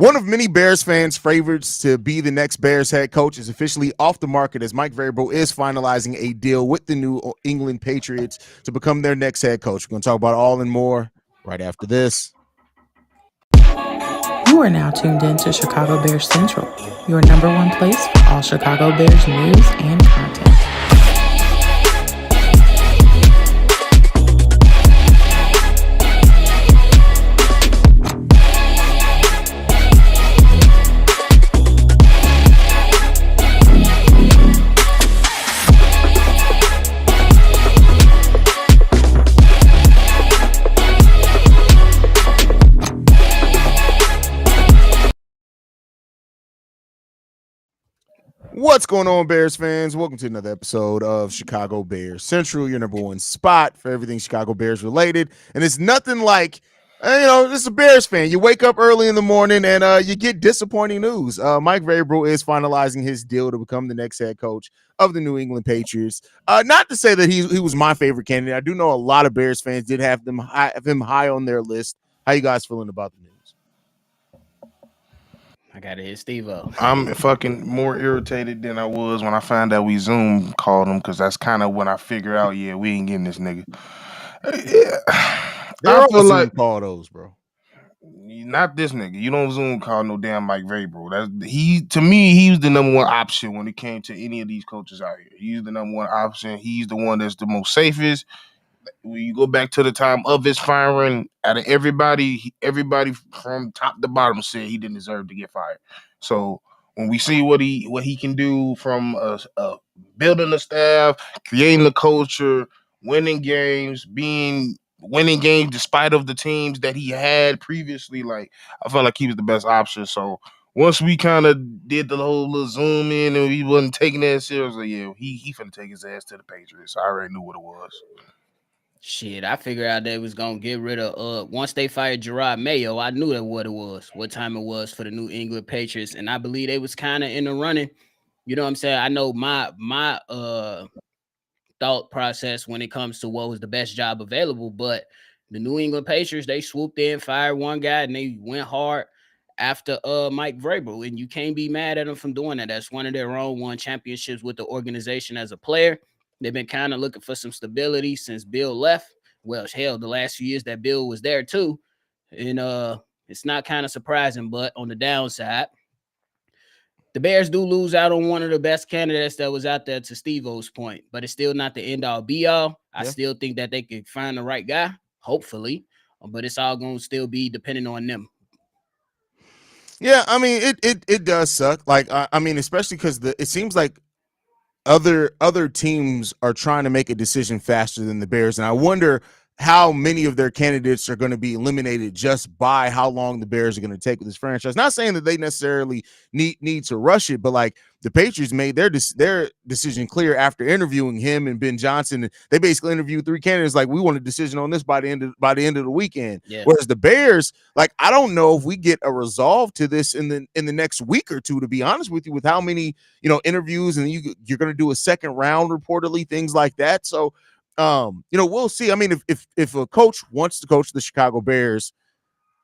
One of many Bears fans' favorites to be the next Bears head coach is officially off the market as Mike Vrabel is finalizing a deal with the New England Patriots to become their next head coach. We're going to talk about all and more right after this. You are now tuned in to Chicago Bears Central, your number one place for all Chicago Bears news and content. What's going on, Bears fans? Welcome to another episode of Chicago Bears Central, your number one spot for everything Chicago Bears related. And it's nothing like, this is a Bears fan. You wake up early in the morning and you get disappointing news. Mike Vrabel is finalizing his deal to become the next head coach of the New England Patriots. Not to say that he was my favorite candidate. I do know a lot of Bears fans did have him high on their list. How you guys feeling about the news? I gotta hit Stevo. I'm fucking more irritated than I was when I found out we Zoom called him, because that's kind of when I figure out, yeah, we ain't getting this nigga. Yeah. I feel like call those, bro. Not this nigga. You don't Zoom call no damn Mike Vrabel. To me, he was the number one option when it came to any of these coaches out here. He's the number one option. He's the one that's the most safest. When you go back to the time of his firing, out of everybody from top to bottom said he didn't deserve to get fired. So when we see what he can do from building the staff, creating the culture, winning games despite of the teams that he had previously, like, I felt like he was the best option. So once we kind of did the whole little zoom in and he wasn't taking that seriously, yeah, he finna take his ass to the Patriots. I already knew what it was. Shit, I figured out they was gonna get rid of once they fired Gerard Mayo, I knew that what time it was for the New England Patriots, and I believe they was kind of in the running. You know what I'm saying? I know my thought process when it comes to what was the best job available, but the New England Patriots, they swooped in, fired one guy, and they went hard after Mike Vrabel, and you can't be mad at them from doing that. That's one of their own, won championships with the organization as a player. They've been kind of looking for some stability since Bill left. Well, hell, the last few years that Bill was there too. And it's not kind of surprising, but on the downside, the Bears do lose out on one of the best candidates that was out there, to Stevo's point, but it's still not the end all be all. I still think that they could find the right guy, hopefully, but it's all going to still be depending on them. Yeah, I mean, it does suck. Like, I mean, especially because it seems like other teams are trying to make a decision faster than the Bears, and I wonder how many of their candidates are going to be eliminated just by how long the Bears are going to take with this franchise. Not saying that they necessarily need to rush it, but like the Patriots made their decision clear after interviewing him and Ben Johnson. They basically interviewed three candidates like, we want a decision on this by the end of the weekend. Yeah. Whereas the Bears, like, I don't know if we get a resolve to this in the next week or two, to be honest with you, with how many interviews, and you're going to do a second round reportedly, things like that. So we'll see. I mean, if a coach wants to coach the Chicago Bears,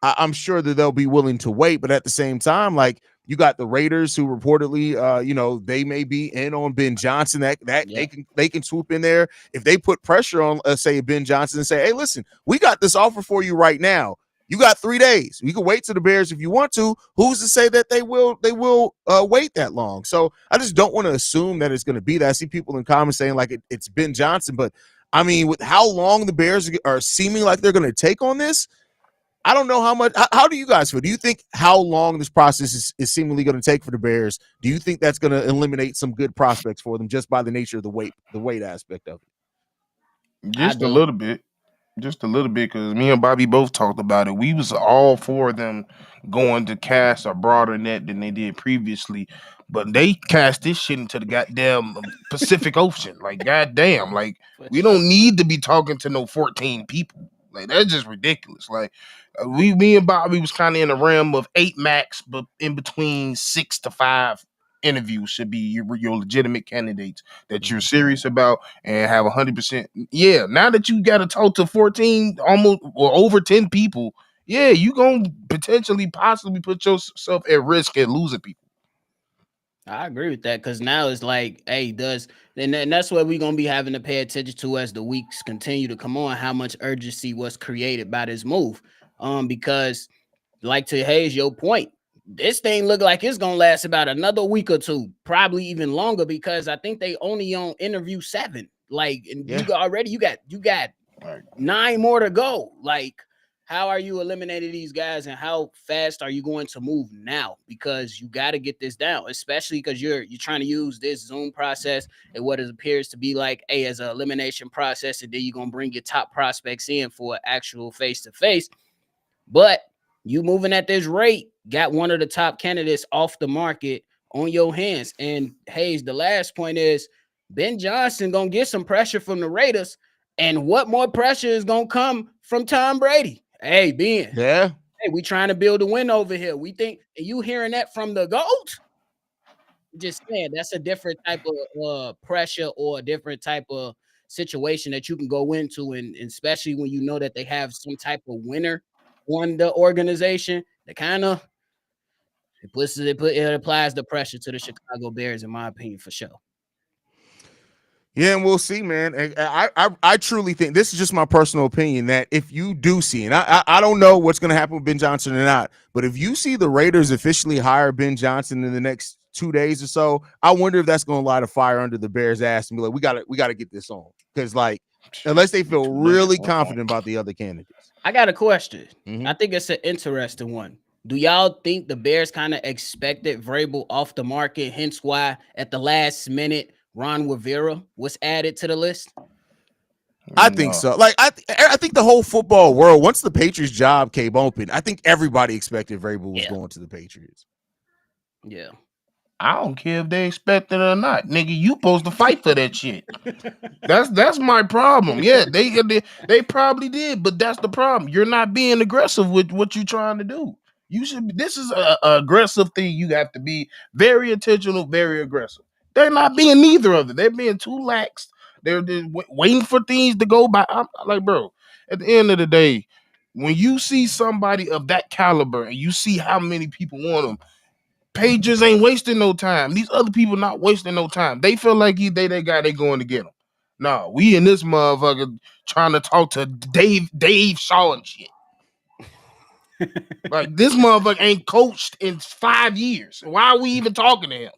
I'm sure that they'll be willing to wait. But at the same time, like, you got the Raiders who reportedly, they may be in on Ben Johnson. They can swoop in there if they put pressure on, say, Ben Johnson and say, hey, listen, we got this offer for you right now. You got 3 days. You can wait to the Bears if you want to. Who's to say that they will wait that long? So I just don't want to assume that it's going to be that. I see people in comments saying like it's Ben Johnson, but I mean, with how long the Bears are seeming like they're going to take on this, I don't know how much. How do you guys feel? Do you think how long this process is seemingly going to take for the Bears? Do you think that's going to eliminate some good prospects for them just by the nature of the weight aspect of it? Just a little bit, because me and Bobby both talked about it. We was all for them going to cast a broader net than they did previously. But they cast this shit into the goddamn Pacific Ocean. Like, goddamn, like, we don't need to be talking to no 14 people. Like, that's just ridiculous. Like, me and Bobby was kind of in the realm of 8 max, but in between 6 to 5 interviews should be your legitimate candidates that you're serious about and have 100%. Yeah, now that you got to talk to 14, almost or over 10 people yeah, you gonna potentially possibly put yourself at risk at losing people. I agree with that because now it's like, hey, and that's what we're gonna be having to pay attention to as the weeks continue to come on. How much urgency was created by this move? Because like to Haize, your point, this thing look like it's gonna last about another week or two, probably even longer, because I think they only on interview 7. Like, and Yeah. you got Right. 9 more to go. Like, how are you eliminating these guys, and how fast are you going to move now? Because you got to get this down, especially because you're trying to use this Zoom process and what it appears to be like as an elimination process, and then you're gonna bring your top prospects in for actual face to face. But you moving at this rate, got one of the top candidates off the market on your hands. And Haize, the last point is Ben Johnson gonna get some pressure from the Raiders. And what more pressure is gonna come from Tom Brady? Hey, Ben. Yeah. Hey, we trying to build a win over here. We think you hearing that from the GOAT? Just saying that's a different type of pressure or a different type of situation that you can go into, and especially when you know that they have some type of winner on the organization, that kind of it applies the pressure to the Chicago Bears, in my opinion, for sure. Yeah, and we'll see, man. I truly think this is just my personal opinion that if you do see, and I don't know what's going to happen with Ben Johnson or not, but if you see the Raiders officially hire Ben Johnson in the next 2 days or so, I wonder if that's going to light a fire under the Bears' ass and be like, we got to get this on, because like unless they feel really confident about the other candidates. I got a question. Mhm. I think it's an interesting one. Do y'all think the Bears kind of expected Vrabel off the market, hence why at the last minute Ron Rivera was added to the list? I think No. so. Like I think the whole football world, once the Patriots job came open, I think everybody expected Vrabel was going to the Patriots. Yeah. I don't care if they expect it or not, nigga. You supposed to fight for that shit. That's my problem. Yeah, they probably did, but that's the problem. You're not being aggressive with what you're trying to do. You should. This is a aggressive thing. You have to be very intentional, very aggressive. They're not being neither of it. They're being too lax. They're just waiting for things to go by. I'm like, bro. At the end of the day, when you see somebody of that caliber and you see how many people want them, Pages ain't wasting no time. These other people not wasting no time. They feel like they got they going to get them. No, we in this motherfucker trying to talk to Dave Shaw and shit. Like this motherfucker ain't coached in 5 years. Why are we even talking to him?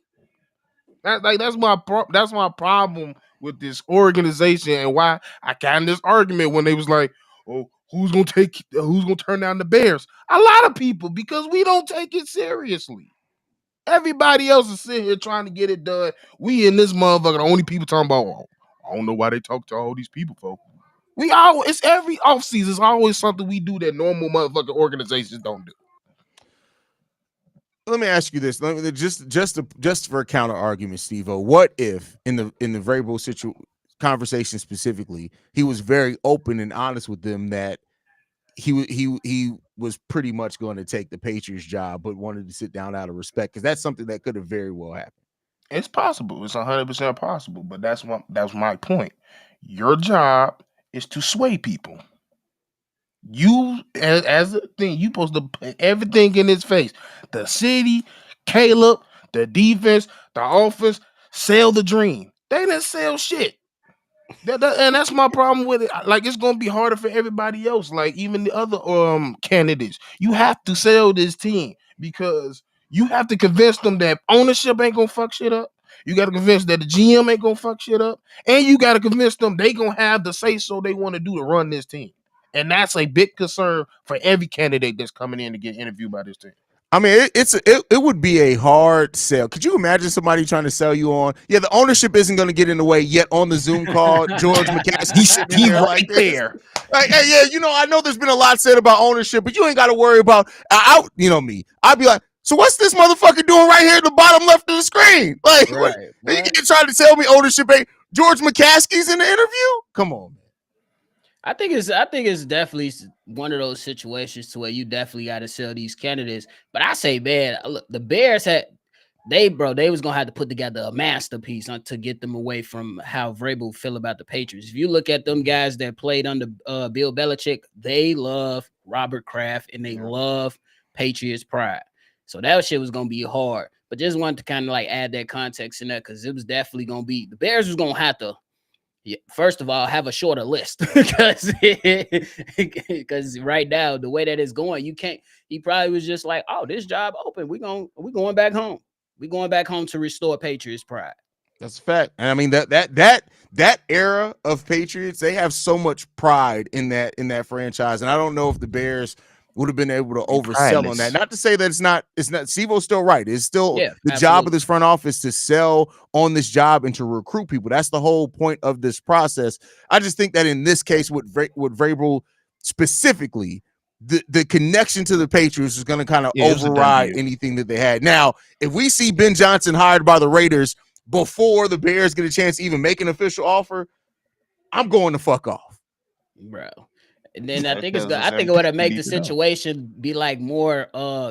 That's my problem with this organization, and why I got in this argument when they was like, "Oh, who's gonna turn down the Bears?" A lot of people, because we don't take it seriously. Everybody else is sitting here trying to get it done. We in this motherfucker, the only people talking about, oh, I don't know why they talk to all these people, folks. It's every offseason. It's always something we do that normal motherfucking organizations don't do. Let me ask you this. Let me just for a counter argument, Stevo. What if in the Vrabel conversation specifically, he was very open and honest with them that he was pretty much going to take the Patriots job, but wanted to sit down out of respect, because that's something that could have very well happened. It's possible. It's 100% possible. But that's my point. Your job is to sway people. You as a thing, you supposed to put everything in his face. The city, Caleb, the defense, the offense, sell the dream. They didn't sell shit. And that's my problem with it. Like, it's gonna be harder for everybody else. Like, even the other candidates, you have to sell this team, because you have to convince them that ownership ain't gonna fuck shit up. You got to convince that the GM ain't gonna fuck shit up, and you got to convince them they gonna have the say so they want to do to run this team. And that's a big concern for every candidate that's coming in to get interviewed by this team. I mean, it would be a hard sell. Could you imagine somebody trying to sell you on? Yeah, the ownership isn't going to get in the way. Yet on the Zoom call, George McCaskey sitting He there right like this. there. Like, hey, yeah, I know there's been a lot said about ownership, but you ain't got to worry about. Me. I'd be like, so what's this motherfucker doing right here at the bottom left of the screen? Like, Right. you trying to tell me ownership ain't George McCaskey's in the interview? Come on, man. I think it's definitely one of those situations to where you definitely got to sell these candidates. But I say, man, look, the Bears they was gonna have to put together a masterpiece to get them away from how Vrabel feel about the Patriots. If you look at them guys that played under Bill Belichick, they love Robert Kraft, and they love Patriots pride. So that shit was gonna be hard. But just wanted to kind of like add that context in there because it was definitely gonna be the Bears was gonna have to. First of all, have a shorter list because right now the way that it's going, you can't. He probably was just like, "Oh, this job open. We going back home. We going back home to restore Patriots pride." That's a fact. And I mean that era of Patriots, they have so much pride in that franchise. And I don't know if the Bears would have been able to oversell on that. Not to say that it's not Stevo's still right. It's still the job of this front office to sell on this job and to recruit people. That's the whole point of this process. I just think that in this case with Vrabel specifically, the connection to the Patriots is going to kind of override anything that they had. Now, if we see Ben Johnson hired by the Raiders before the Bears get a chance to even make an official offer, I'm going the fuck off, bro. And then I think it's good. I think it would have make the situation be like more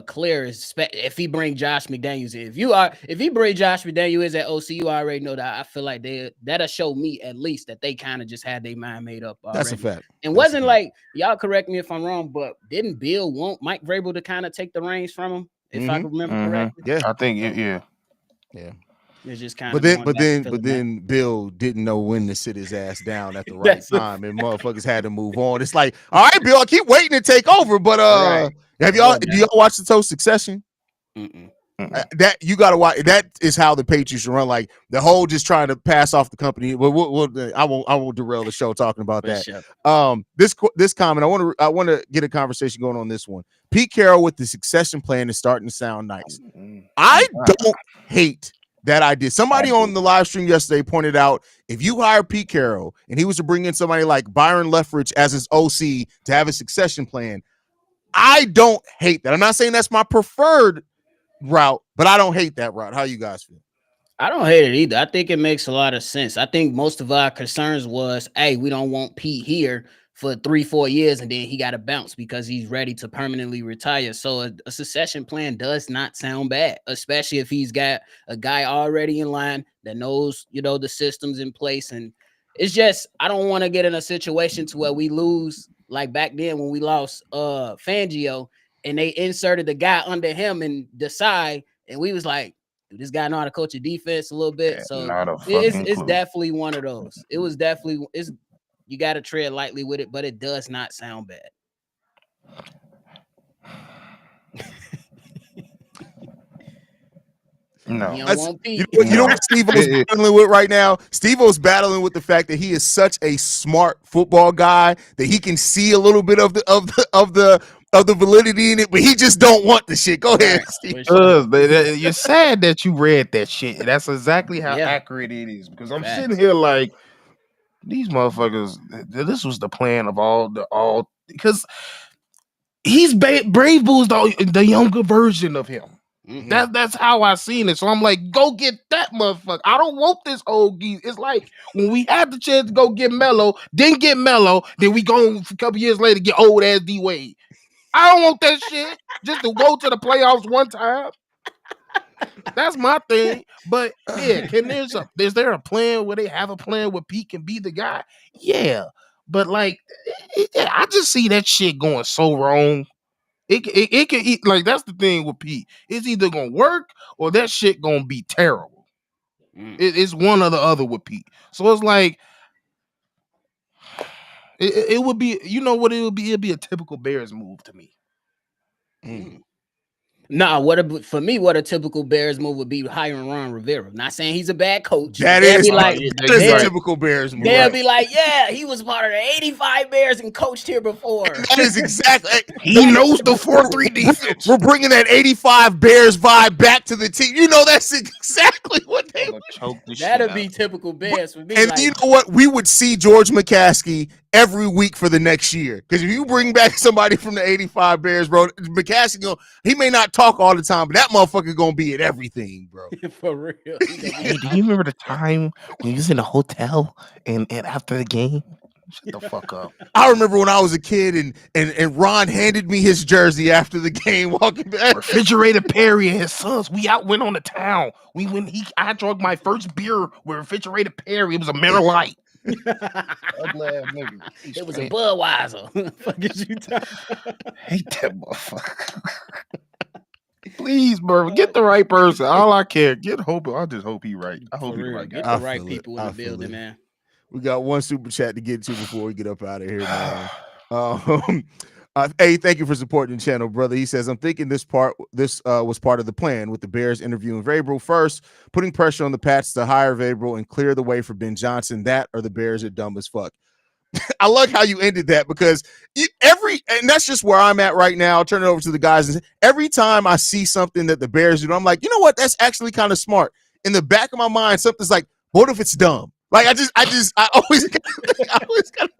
clear if he bring Josh McDaniels in. If he bring Josh McDaniels at OC, you already know that I feel like that'll show me at least that they kind of just had their mind made up already. That's a fact. And wasn't like, y'all correct me if I'm wrong, but didn't Bill want Mike Vrabel to kind of take the reins from him? If I can remember correctly. Yeah. I think yeah. It's just kind but then Bill didn't know when to sit his ass down at the right time, and motherfuckers had to move on. It's like, all right, Bill, I keep waiting to take over, but do y'all watch the Toast Succession? That you gotta watch. That is how the Patriots run. Like the whole just trying to pass off the company. I won't derail the show talking about that. Sure. This comment, I want to get a conversation going on this one. Pete Carroll with the succession plan is starting to sound nice. I don't hate that idea. Somebody on the live stream yesterday pointed out if you hire Pete Carroll and he was to bring in somebody like Byron Leftwich as his OC to have a succession plan, I don't hate that. I'm not saying that's my preferred route, but I don't hate that route. How you guys feel? I don't hate it either. I think it makes a lot of sense. I think most of our concerns was, hey, we don't want Pete here for 3-4 years and then he got to bounce because he's ready to permanently retire. So a succession plan does not sound bad, especially if he's got a guy already in line that knows, the systems in place. And it's just, I don't want to get in a situation to where we lose like back then when we lost Fangio and they inserted the guy under him and decide, and we was like, do this guy know how to coach a defense a little bit? So it's definitely one of those. It was definitely you got to tread lightly with it, but it does not sound bad. No, you know what Stevo's battling with right now? Stevo's battling with the fact that he is such a smart football guy that he can see a little bit of the validity in it, but he just don't want the shit. Go ahead, Steve. You're sad that you read that shit. That's exactly how accurate it is because I'm sitting here like these motherfuckers. This was the plan of all because he's Vrabel's the younger version of him. Mm-hmm. That's how I seen it. So I'm like, go get that motherfucker. I don't want this old geese. It's like when we had the chance to go get Melo, didn't get Melo, then we go a couple years later get old ass D Wade. I don't want that shit just to go to the playoffs one time. That's my thing. But yeah, is there a plan where they have a plan where Pete can be the guy? Yeah. But like, I just see that shit going so wrong. It can eat like that's the thing with Pete. It's either gonna work or that shit gonna be terrible. It's one or the other with Pete. So it's like it would be, you know what it would be? It'd be a typical Bears move to me. Nah, what a typical Bears move would be hiring Ron Rivera. Not saying he's a bad coach. That is a typical Bears move. They'll be like, yeah, he was part of the 85 Bears and coached here before. And that is exactly. He knows the 4-3 defense. We're bringing that 85 Bears vibe back to the team. You know, that's exactly what they would. That'd be typical Bears for me. And you know what? We would see George McCaskey every week for the next year. Because if you bring back somebody from the 85 Bears, bro, McCaskey, he may not talk all the time, but that motherfucker gonna be at everything, bro. For real. Hey, do you remember the time when you was in a hotel and after the game? Shut the fuck up. I remember when I was a kid and Ron handed me his jersey after the game walking back. Refrigerator Perry and his sons. We went on the town. I drunk my first beer with Refrigerator Perry. It was a Miller Lite. Ugly ass nigga. It was a Budweiser. Fuck is you talking? Hate that motherfucker. Please, bro, get the right person. All I care, get Hope. I just hope he right. I hope For he the real, right guy. get the right people in the building, man. We got one super chat to get to before we get up out of here, man. Hey, thank you for supporting the channel, brother. He says, I'm thinking this was part of the plan with the Bears interviewing Vrabel first, putting pressure on the Pats to hire Vrabel and clear the way for Ben Johnson. That or the Bears are dumb as fuck. I like how you ended that because and that's just where I'm at right now. I'll turn it over to the guys. And every time I see something that the Bears do, I'm like, you know what? That's actually kind of smart. In the back of my mind, something's like, what if it's dumb? Like I always gotta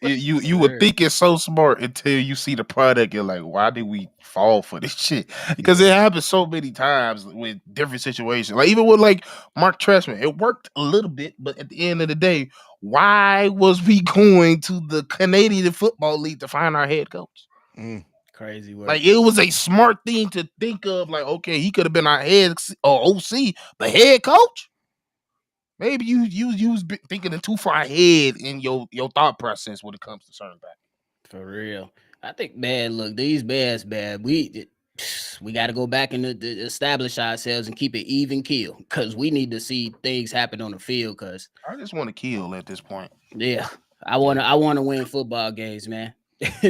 you would think it's so smart until you see the product. You're like, why did we fall for this shit? Because it happens so many times with different situations. Like even with like Mark Trestman, it worked a little bit, but at the end of the day, why was we going to the Canadian Football League to find our head coach? Crazy work. Like it was a smart thing to think of. Like, okay, he could have been our head or OC, but head coach. Maybe you was thinking too far ahead in your thought process when it comes to certain things. For real, I think, man. Look, these Bears, man. We got to go back and establish ourselves and keep it even keel because we need to see things happen on the field. Because I just want to kill at this point. Yeah, I want to win football games, man.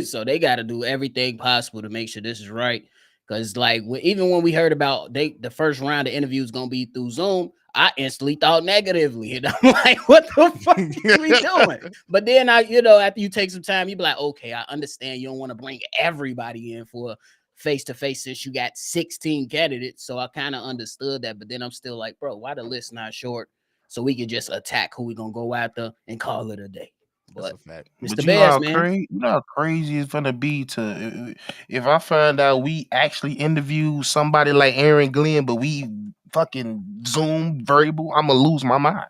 So they got to do everything possible to make sure this is right. Because like even when we heard about the first round of interviews gonna be through Zoom, I instantly thought negatively. And I'm like, what the fuck are we doing? But then after you take some time, you be like, okay, I understand you don't want to bring everybody in for face-to-face since you got 16 candidates. So I kind of understood that. But then I'm still like, bro, why the list not short? So we can just attack who we gonna go after and call it a day. But it's the Bears, man. You know how crazy it's gonna be if I find out we actually interview somebody like Aaron Glenn, but we fucking Zoom Vrabel, I'm gonna lose my mind.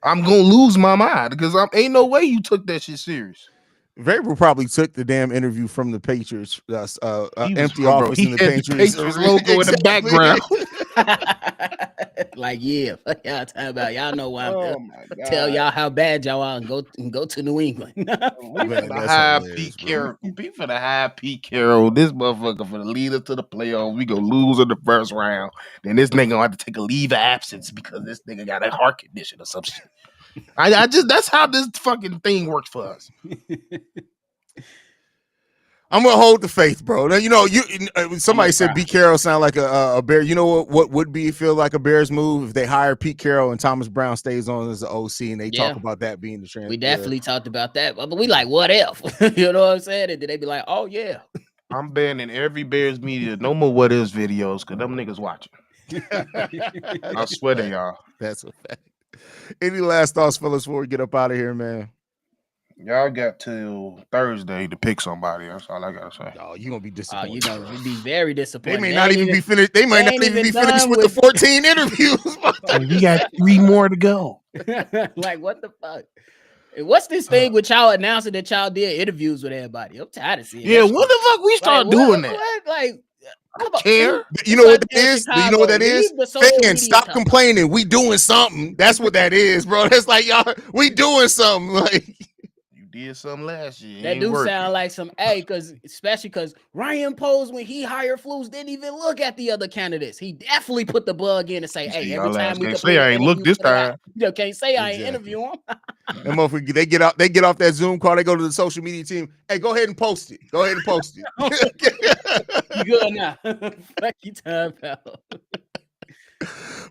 I'm gonna lose my mind because ain't no way you took that shit serious. Vrabel probably took the damn interview from the Patriots, empty office in the Patriots logo in the background. Like, yeah, fuck y'all talking about. Y'all know why I'm tell y'all how bad y'all are and go to New England. We for the high Pete Carroll. We for the high Pete Carroll. This motherfucker for the lead us to the playoffs. We gonna lose in the first round. Then this nigga gonna have to take a leave of absence because this nigga got a heart condition or some shit. I just that's how this fucking thing works for us. I'm gonna hold the faith, bro. Now, somebody said Pete Carroll sound like a Bear. You know what would feel like a Bears move if they hire Pete Carroll and Thomas Brown stays on as the OC and they talk about that being the trend. We definitely talked about that, but we like, what if? You know what I'm saying? And then they be like, oh yeah. I'm banning every Bears media. No more what is videos because them niggas watching. I swear to y'all. That's a fact. Any last thoughts, fellas, before we get up out of here, man? Y'all got till Thursday to pick somebody. That's all I gotta say. Oh, you gonna be disappointed. Oh, you'd be very disappointed. They may not even be finished. They might not even be finished with the 14 interviews. We got 3 more to go. Like, what the fuck? What's this thing with y'all announcing that y'all did interviews with everybody? I'm tired of seeing. Yeah, when the fuck we start doing that? Like, I don't care. You know what that is? You know what that is? Fans, stop complaining. We doing something. That's what that is, bro. That's like, y'all, we doing something. Like, you did something last year. That do sound like some especially because Ryan Poles, when he hired Flus, didn't even look at the other candidates. He definitely put the bug in and say, hey, every time we say I ain't look this time. You can't say I ain't interview him. And motherfucker, they get off that Zoom call, they go to the social media team. Hey, go ahead and post it. Go ahead and post it. You good now. Fuck you, time, pal.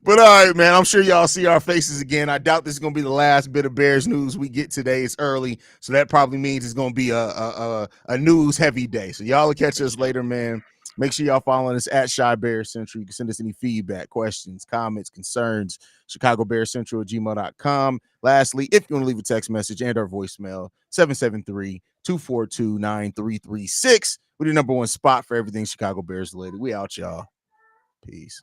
But all right, man, I'm sure y'all see our faces again. I doubt this is gonna be the last bit of Bears news we get today. It's early, so that probably means it's gonna be a news heavy day. So y'all will catch us later, man. Make sure y'all following us at Shy Bear Central. You can send us any feedback, questions, comments, concerns, ChicagoBearCentral@gmail.com. Lastly, if you want to leave a text message and our voicemail, 773-242-9336. We're the #1 spot for everything Chicago Bears related. We out, y'all. Peace.